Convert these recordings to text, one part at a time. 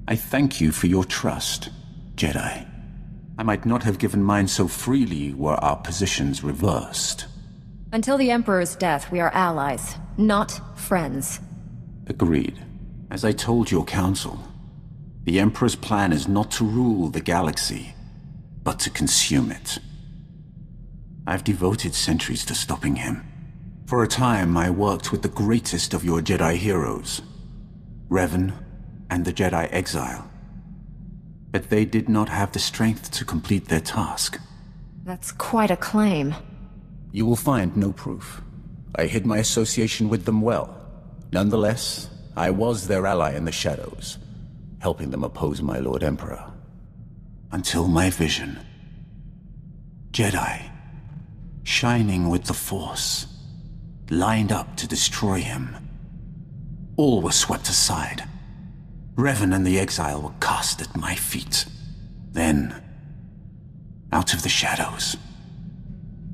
I thank you for your trust, Jedi. I might not have given mine so freely were our positions reversed. Until the Emperor's death, we are allies, not friends. Agreed. As I told your council, the Emperor's plan is not to rule the galaxy, but to consume it. I've devoted centuries to stopping him. For a time, I worked with the greatest of your Jedi heroes, Revan and the Jedi Exile. But they did not have the strength to complete their task. That's quite a claim. You will find no proof. I hid my association with them well. Nonetheless, I was their ally in the shadows, helping them oppose my Lord Emperor. Until my vision. Jedi, shining with the Force, lined up to destroy him. All were swept aside. Revan and the Exile were cast at my feet. Then, out of the shadows,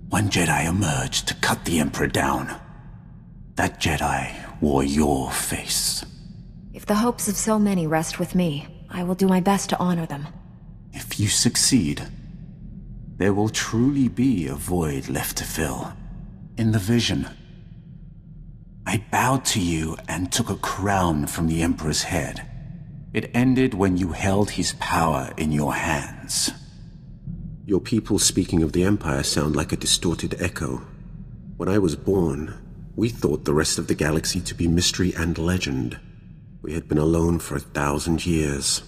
one Jedi emerged to cut the Emperor down. That Jedi wore your face. If the hopes of so many rest with me, I will do my best to honor them. If you succeed, there will truly be a void left to fill. In the vision, I bowed to you and took a crown from the Emperor's head. It ended when you held his power in your hands. Your people speaking of the Empire sound like a distorted echo. When I was born, we thought the rest of the galaxy to be mystery and legend. We had been alone for 1,000 years.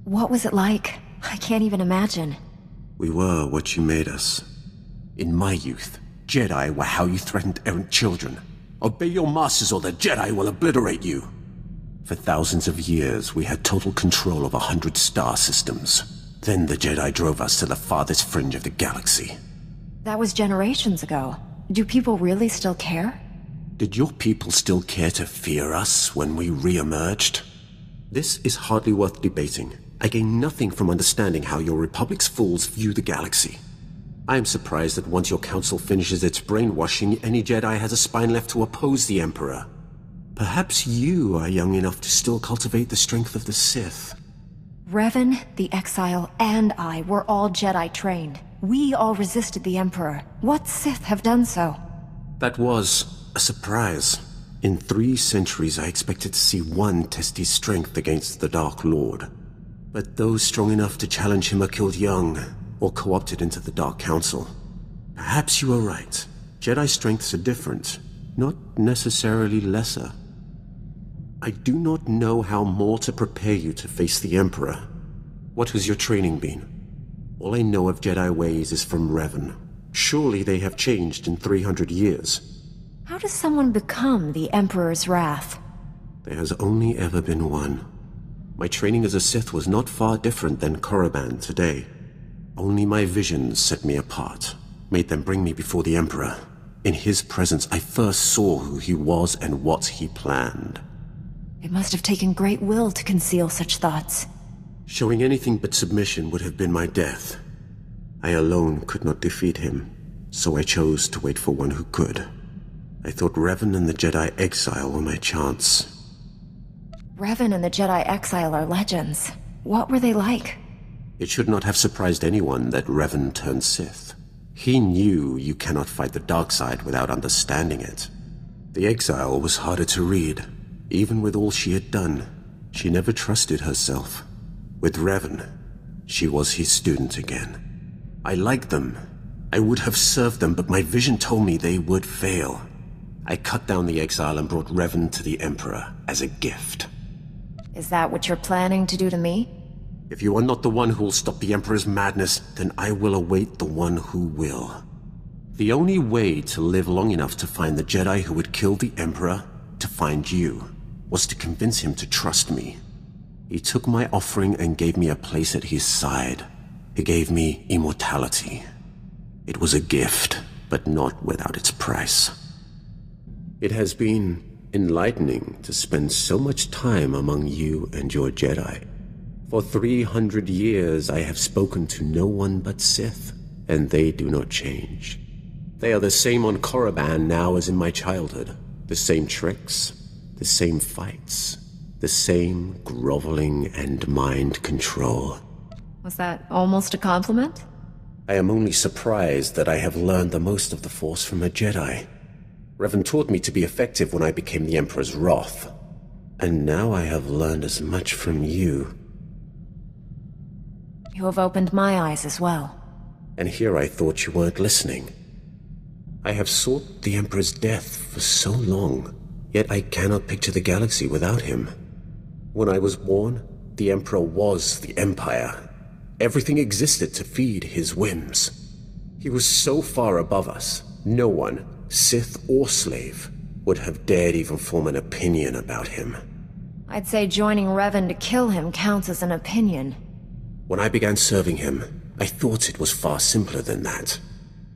What was it like? I can't even imagine. We were what you made us. In my youth, Jedi were how you threatened errant children. Obey your masters or the Jedi will obliterate you. For thousands of years, we had total control of 100 star systems. Then the Jedi drove us to the farthest fringe of the galaxy. That was generations ago. Do people really still care? Did your people still care to fear us when we re-emerged? This is hardly worth debating. I gain nothing from understanding how your Republic's fools view the galaxy. I am surprised that once your council finishes its brainwashing, any Jedi has a spine left to oppose the Emperor. Perhaps you are young enough to still cultivate the strength of the Sith. Revan, the Exile, and I were all Jedi trained. We all resisted the Emperor. What Sith have done so? That was a surprise. In 3 centuries, I expected to see one test his strength against the Dark Lord. But those strong enough to challenge him are killed young, or co-opted into the Dark Council. Perhaps you are right. Jedi strengths are different, not necessarily lesser. I do not know how more to prepare you to face the Emperor. What has your training been? All I know of Jedi ways is from Revan. Surely they have changed in 300 years. How does someone become the Emperor's wrath? There has only ever been one. My training as a Sith was not far different than Korriban today. Only my visions set me apart, made them bring me before the Emperor. In his presence, I first saw who he was and what he planned. It must have taken great will to conceal such thoughts. Showing anything but submission would have been my death. I alone could not defeat him, so I chose to wait for one who could. I thought Revan and the Jedi Exile were my chance. Revan and the Jedi Exile are legends. What were they like? It should not have surprised anyone that Revan turned Sith. He knew you cannot fight the dark side without understanding it. The Exile was harder to read. Even with all she had done, she never trusted herself. With Revan, she was his student again. I liked them. I would have served them, but my vision told me they would fail. I cut down the Exile and brought Revan to the Emperor as a gift. Is that what you're planning to do to me? If you are not the one who will stop the Emperor's madness, then I will await the one who will. The only way to live long enough to find the Jedi who would kill the Emperor, to find you, was to convince him to trust me. He took my offering and gave me a place at his side. He gave me immortality. It was a gift, but not without its price. It has been enlightening to spend so much time among you and your Jedi. For 300 years I have spoken to no one but Sith, and they do not change. They are the same on Korriban now as in my childhood. The same tricks, the same fights, The same groveling and mind control. Was that almost a compliment? I am only surprised that I have learned the most of the Force from a Jedi. Revan taught me to be effective when I became the Emperor's wrath. And now I have learned as much from you. You have opened my eyes as well. And here I thought you weren't listening. I have sought the Emperor's death for so long, yet I cannot picture the galaxy without him. When I was born, the Emperor was the Empire. Everything existed to feed his whims. He was so far above us, no one, Sith or slave, would have dared even form an opinion about him. I'd say joining Revan to kill him counts as an opinion. When I began serving him, I thought it was far simpler than that.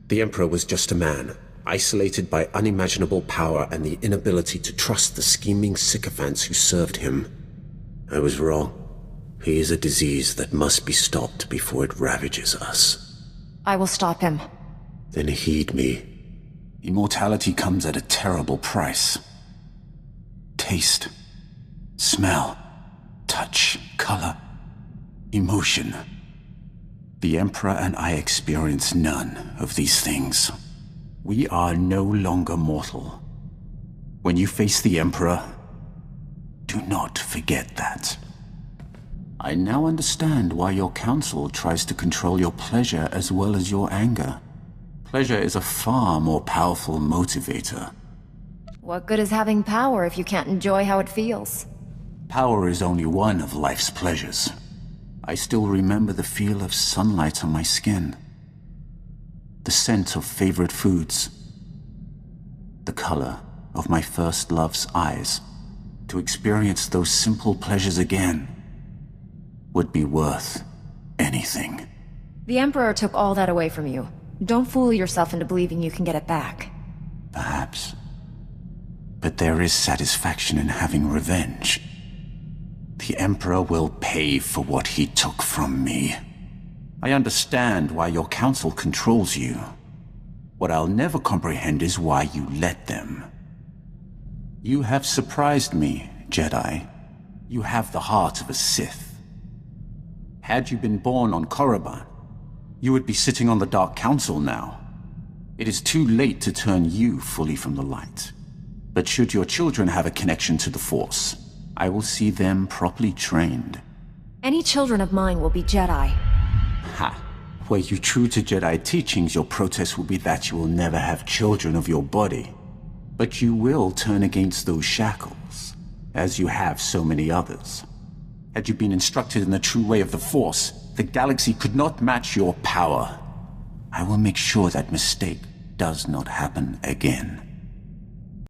The Emperor was just a man, isolated by unimaginable power and the inability to trust the scheming sycophants who served him. I was wrong. He is a disease that must be stopped before it ravages us. I will stop him. Then heed me. Immortality comes at a terrible price. Taste, smell, touch, color, emotion. The Emperor and I experience none of these things. We are no longer mortal. When you face the Emperor, do not forget that. I now understand why your council tries to control your pleasure as well as your anger. Pleasure is a far more powerful motivator. What good is having power if you can't enjoy how it feels? Power is only one of life's pleasures. I still remember the feel of sunlight on my skin, the scent of favorite foods, the color of my first love's eyes. To experience those simple pleasures again would be worth anything. The Emperor took all that away from you. Don't fool yourself into believing you can get it back. Perhaps. But there is satisfaction in having revenge. The Emperor will pay for what he took from me. I understand why your council controls you. What I'll never comprehend is why you let them. You have surprised me, Jedi. You have the heart of a Sith. Had you been born on Korriban, you would be sitting on the Dark Council now. It is too late to turn you fully from the light. But should your children have a connection to the Force, I will see them properly trained. Any children of mine will be Jedi. Ha! Were you true to Jedi teachings, your protest will be that you will never have children of your body. But you will turn against those shackles, as you have so many others. Had you been instructed in the true way of the Force, the galaxy could not match your power. I will make sure that mistake does not happen again.